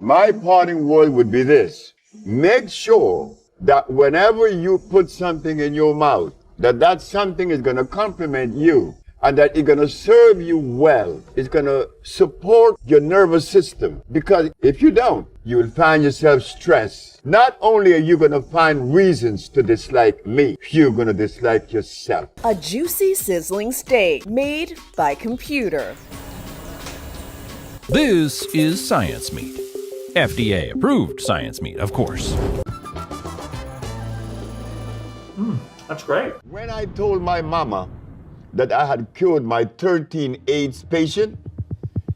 My parting word would be this. Make sure that whenever you put something in your mouth, that something is going to complement you and that it's going to serve you well. It's going to support your nervous system. Because if you don't, you will find yourself stressed. Not only are you going to find reasons to dislike me, you're going to dislike yourself. A juicy, sizzling steak made by computer. This is science meat. FDA approved science meat, of course. That's great. When I told my mama that I had cured my 13 AIDS patient,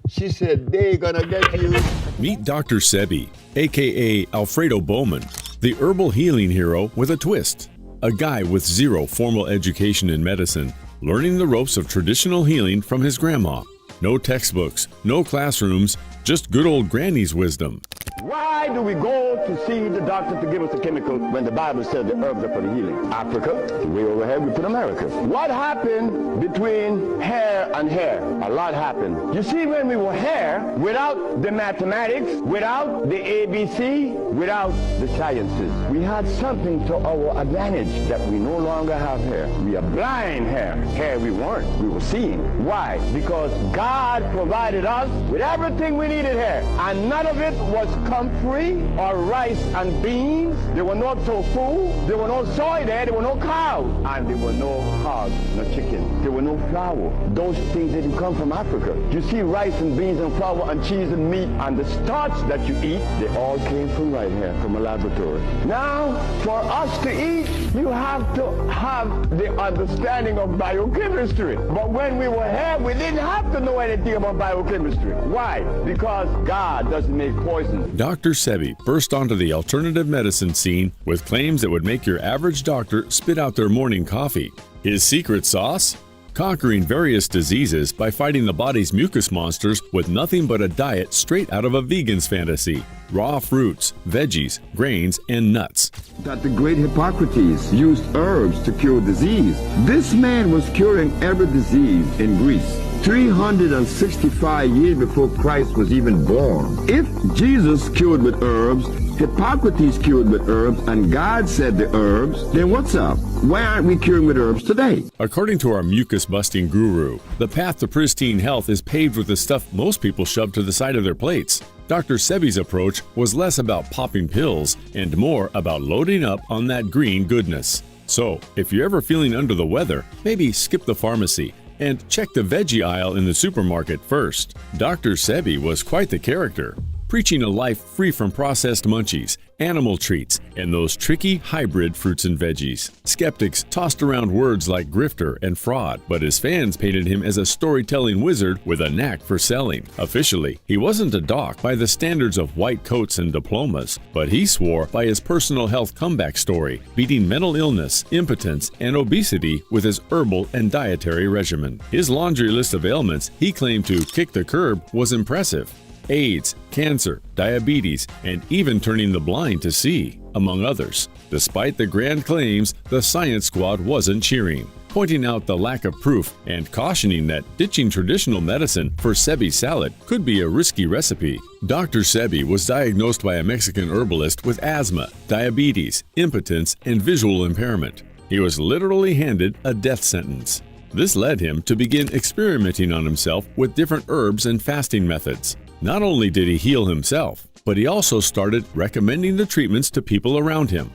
she said, they're gonna get you. Meet Dr. Sebi, aka Alfredo Bowman, the herbal healing hero with a twist. A guy with zero formal education in medicine, learning the ropes of traditional healing from his grandma. No textbooks, no classrooms, just good old granny's wisdom. Why do we go to see the doctor to give us a chemical when the Bible said the herbs are for the healing? Africa, way over here, we put America. What happened between hair and hair? A lot happened. You see, when we were hair, without the mathematics, without the ABC, without the sciences, we had something to our advantage that we no longer have hair. We are blind hair. Hair we weren't. We were seeing. Why? Because God provided us with everything we needed here, and none of it was comfrey or rice and beans. There were no tofu, there were no soy there were no cows, and there were no hogs, no chicken. There were no flour. Those things didn't come from Africa. You see, rice and beans and flour and cheese and meat and the starch that you eat, they all came from right here, from a laboratory. Now, for us to eat, you have to have the understanding of biochemistry. But when we were here, we didn't have to know anything about biochemistry. Why? Because God doesn't make poison. Dr. Sebi burst onto the alternative medicine scene with claims that would make your average doctor spit out their morning coffee. His secret sauce? Conquering various diseases by fighting the body's mucus monsters with nothing but a diet straight out of a vegan's fantasy. Raw fruits, veggies, grains, and nuts. That the great Hippocrates used herbs to cure disease. This man was curing every disease in Greece 365 years before Christ was even born. If Jesus cured with herbs, Hippocrates cured with herbs, and God said the herbs, then what's up? Why aren't we curing with herbs today? According to our mucus-busting guru, the path to pristine health is paved with the stuff most people shove to the side of their plates. Dr. Sebi's approach was less about popping pills and more about loading up on that green goodness. So, if you're ever feeling under the weather, maybe skip the pharmacy and check the veggie aisle in the supermarket first. Dr. Sebi was quite the character, preaching a life free from processed munchies, animal treats, and those tricky hybrid fruits and veggies. Skeptics tossed around words like grifter and fraud, but his fans painted him as a storytelling wizard with a knack for selling. Officially, he wasn't a doc by the standards of white coats and diplomas, but he swore by his personal health comeback story, beating mental illness, impotence, and obesity with his herbal and dietary regimen. His laundry list of ailments he claimed to kick the curb was impressive. AIDS, cancer, diabetes, and even turning the blind to see, among others. Despite the grand claims, the science squad wasn't cheering, pointing out the lack of proof and cautioning that ditching traditional medicine for Sebi salad could be a risky recipe. Dr. Sebi was diagnosed by a Mexican herbalist with asthma, diabetes, impotence, and visual impairment. He was literally handed a death sentence. This led him to begin experimenting on himself with different herbs and fasting methods. Not only did he heal himself, but he also started recommending the treatments to people around him.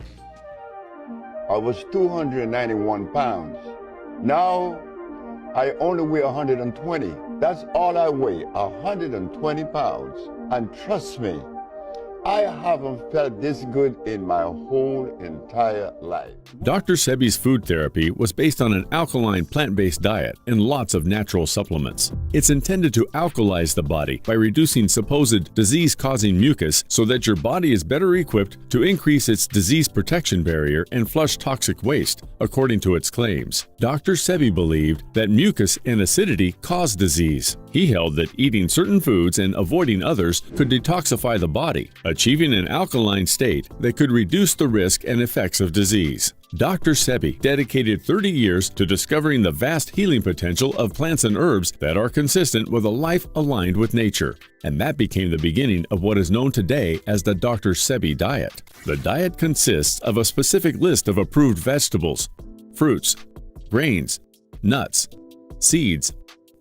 I was 291 pounds. Now, I only weigh 120. That's all I weigh, 120 pounds. And trust me, I haven't felt this good in my whole entire life. Dr. Sebi's food therapy was based on an alkaline plant-based diet and lots of natural supplements. It's intended to alkalize the body by reducing supposed disease-causing mucus so that your body is better equipped to increase its disease protection barrier and flush toxic waste, according to its claims. Dr. Sebi believed that mucus and acidity cause disease. He held that eating certain foods and avoiding others could detoxify the body, achieving an alkaline state that could reduce the risk and effects of disease. Dr. Sebi dedicated 30 years to discovering the vast healing potential of plants and herbs that are consistent with a life aligned with nature. And that became the beginning of what is known today as the Dr. Sebi diet. The diet consists of a specific list of approved vegetables, fruits, grains, nuts, seeds,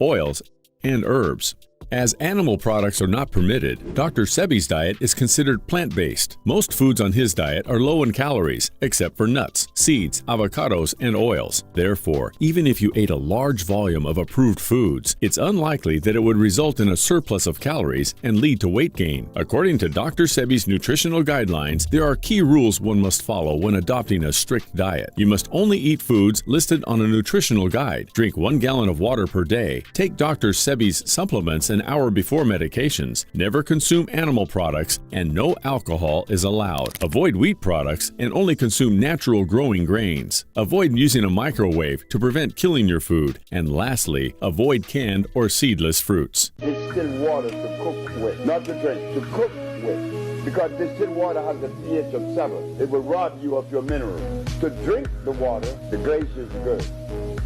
oils, and herbs. As animal products are not permitted, Dr. Sebi's diet is considered plant-based. Most foods on his diet are low in calories, except for nuts, seeds, avocados, and oils. Therefore, even if you ate a large volume of approved foods, it's unlikely that it would result in a surplus of calories and lead to weight gain. According to Dr. Sebi's nutritional guidelines, there are key rules one must follow when adopting a strict diet. You must only eat foods listed on a nutritional guide, drink 1 gallon of water per day, take Dr. Sebi's supplements an hour before medications, never consume animal products, and no alcohol is allowed. Avoid wheat products and only consume natural growing grains. Avoid using a microwave to prevent killing your food. And lastly, avoid canned or seedless fruits. Distilled water to cook with, not to drink, to cook with. Because distilled water has a pH of 7. It will rob you of your minerals. To drink the water, the glacier is good.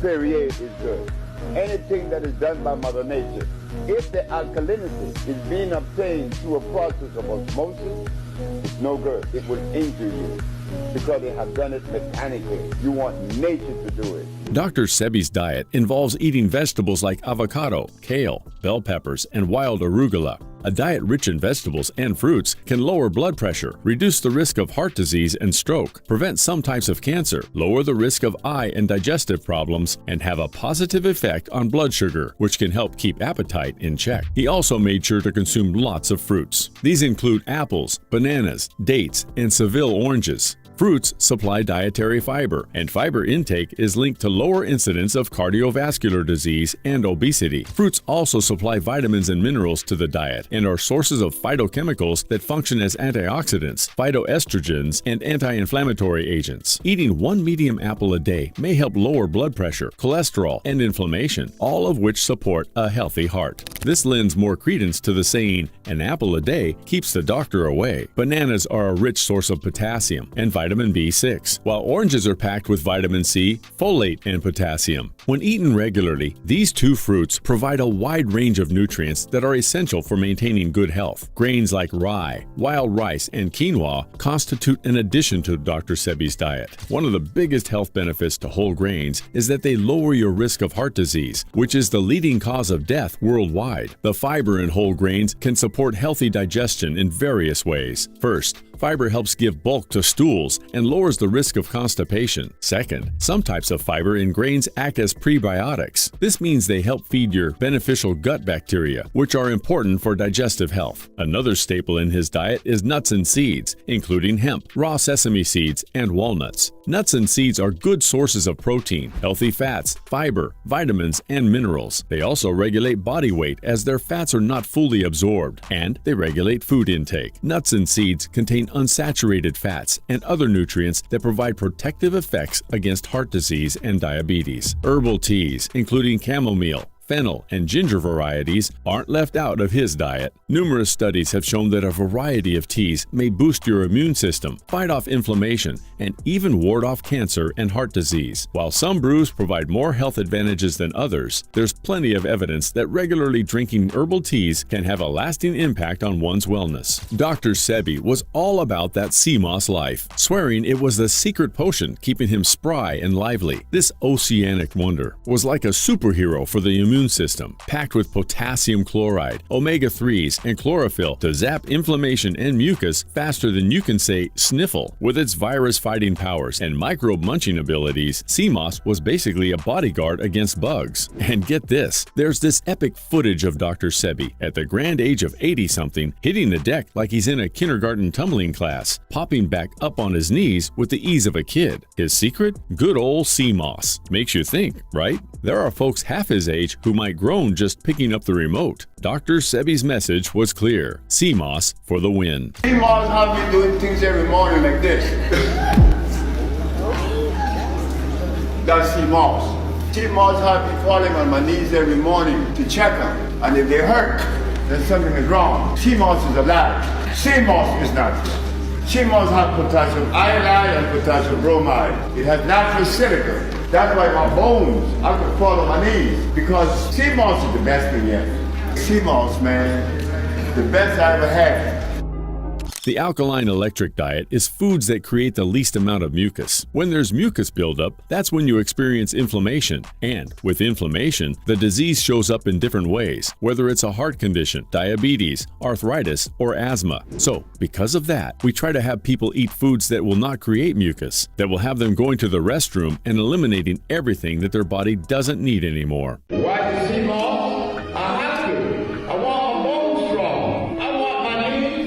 Perrier is good. Anything that is done by Mother Nature. If the alkalinity is being obtained through a process of osmosis, it's no good. It will injure you because they have done it mechanically. You want nature to do it. Dr. Sebi's diet involves eating vegetables like avocado, kale, bell peppers, and wild arugula. A diet rich in vegetables and fruits can lower blood pressure, reduce the risk of heart disease and stroke, prevent some types of cancer, lower the risk of eye and digestive problems, and have a positive effect on blood sugar, which can help keep appetite in check. He also made sure to consume lots of fruits. These include apples, bananas, dates, and Seville oranges. Fruits supply dietary fiber, and fiber intake is linked to lower incidence of cardiovascular disease and obesity. Fruits also supply vitamins and minerals to the diet and are sources of phytochemicals that function as antioxidants, phytoestrogens, and anti-inflammatory agents. Eating 1 medium apple a day may help lower blood pressure, cholesterol, and inflammation, all of which support a healthy heart. This lends more credence to the saying, "An apple a day keeps the doctor away." Bananas are a rich source of potassium and vitamin B6, while oranges are packed with vitamin C, folate, and potassium. When eaten regularly, these two fruits provide a wide range of nutrients that are essential for maintaining good health. Grains like rye, wild rice, and quinoa constitute an addition to Dr. Sebi's diet. One of the biggest health benefits to whole grains is that they lower your risk of heart disease, which is the leading cause of death worldwide. The fiber in whole grains can support healthy digestion in various ways. First, fiber helps give bulk to stools and lowers the risk of constipation. Second, some types of fiber in grains act as prebiotics. This means they help feed your beneficial gut bacteria, which are important for digestive health. Another staple in his diet is nuts and seeds, including hemp, raw sesame seeds, and walnuts. Nuts and seeds are good sources of protein, healthy fats, fiber, vitamins, and minerals. They also regulate body weight as their fats are not fully absorbed, and they regulate food intake. Nuts and seeds contain unsaturated fats and other nutrients that provide protective effects against heart disease and diabetes. Herbal teas, including chamomile, fennel, and ginger varieties, aren't left out of his diet. Numerous studies have shown that a variety of teas may boost your immune system, fight off inflammation, and even ward off cancer and heart disease. While some brews provide more health advantages than others, there's plenty of evidence that regularly drinking herbal teas can have a lasting impact on one's wellness. Dr. Sebi was all about that sea moss life, swearing it was the secret potion keeping him spry and lively. This oceanic wonder was like a superhero for the immune system, packed with potassium chloride, omega-3s, and chlorophyll to zap inflammation and mucus faster than you can say sniffle. With its virus-fighting powers and microbe-munching abilities, sea moss was basically a bodyguard against bugs. And get this, there's this epic footage of Dr. Sebi at the grand age of 80-something hitting the deck like he's in a kindergarten tumbling class, popping back up on his knees with the ease of a kid. His secret? Good old sea moss. Makes you think, right? There are folks half his age who might groan just picking up the remote. Dr. Sebi's message was clear. Sea moss for the win. Sea moss have me doing things every morning like this. That's sea moss. Sea moss have me falling on my knees every morning to check them. And if they hurt, then something is wrong. Sea moss is alive. Sea moss is natural. Sea moss has potassium iodide and potassium bromide. It has natural silica. That's why my bones, I could fall on my knees, because sea moss is the best thing yet. Sea moss, man, the best I ever had. The alkaline electric diet is foods that create the least amount of mucus. When there's mucus buildup, that's when you experience inflammation. And with inflammation, the disease shows up in different ways, whether it's a heart condition, diabetes, arthritis, or asthma. So, because of that, we try to have people eat foods that will not create mucus, that will have them going to the restroom and eliminating everything that their body doesn't need anymore. Why the sea moss? I have to. I want my bones strong. I want my knees.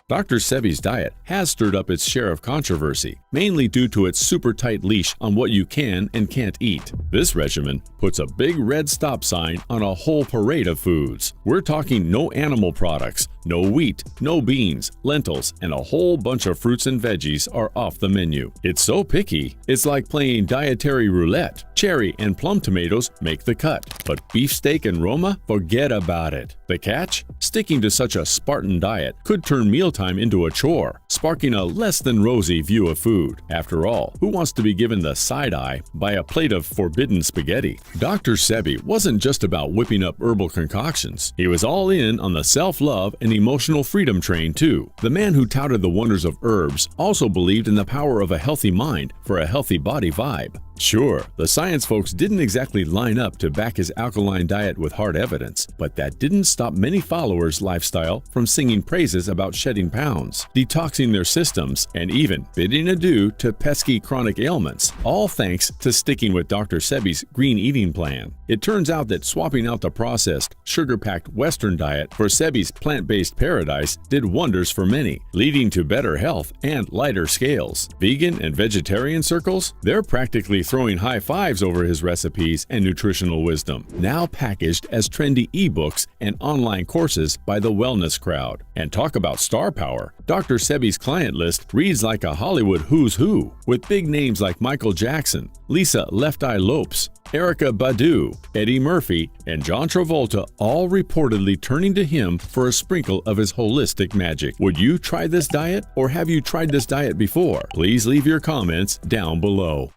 Dr. Sebi's diet has stirred up its share of controversy, mainly due to its super tight leash on what you can and can't eat. This regimen puts a big red stop sign on a whole parade of foods. We're talking no animal products, no wheat, no beans, lentils, and a whole bunch of fruits and veggies are off the menu. It's so picky, it's like playing dietary roulette. Cherry and plum tomatoes make the cut, but beefsteak and Roma, forget about it. The catch? Sticking to such a Spartan diet could turn mealtime into a chore, sparking a less than rosy view of food. After all, who wants to be given the side eye by a plate of forbidden spaghetti? Dr. Sebi wasn't just about whipping up herbal concoctions. He was all in on the self-love and emotional freedom train too. The man who touted the wonders of herbs also believed in the power of a healthy mind for a healthy body vibe. Sure, the science folks didn't exactly line up to back his alkaline diet with hard evidence, but that didn't stop many followers' lifestyle from singing praises about shedding pounds, detoxing their systems, and even bidding adieu to pesky chronic ailments, all thanks to sticking with Dr. Sebi's green eating plan. It turns out that swapping out the processed, sugar-packed Western diet for Sebi's plant-based paradise did wonders for many, leading to better health and lighter scales. Vegan and vegetarian circles? They're practically throwing high fives over his recipes and nutritional wisdom, now packaged as trendy ebooks and online courses by the wellness crowd. And talk about star power. Dr. Sebi's client list reads like a Hollywood who's who, with big names like Michael Jackson, Lisa Left Eye Lopes, Erykah Badu, Eddie Murphy, and John Travolta all reportedly turning to him for a sprinkle of his holistic magic. Would you try this diet, or have you tried this diet before? Please leave your comments down below.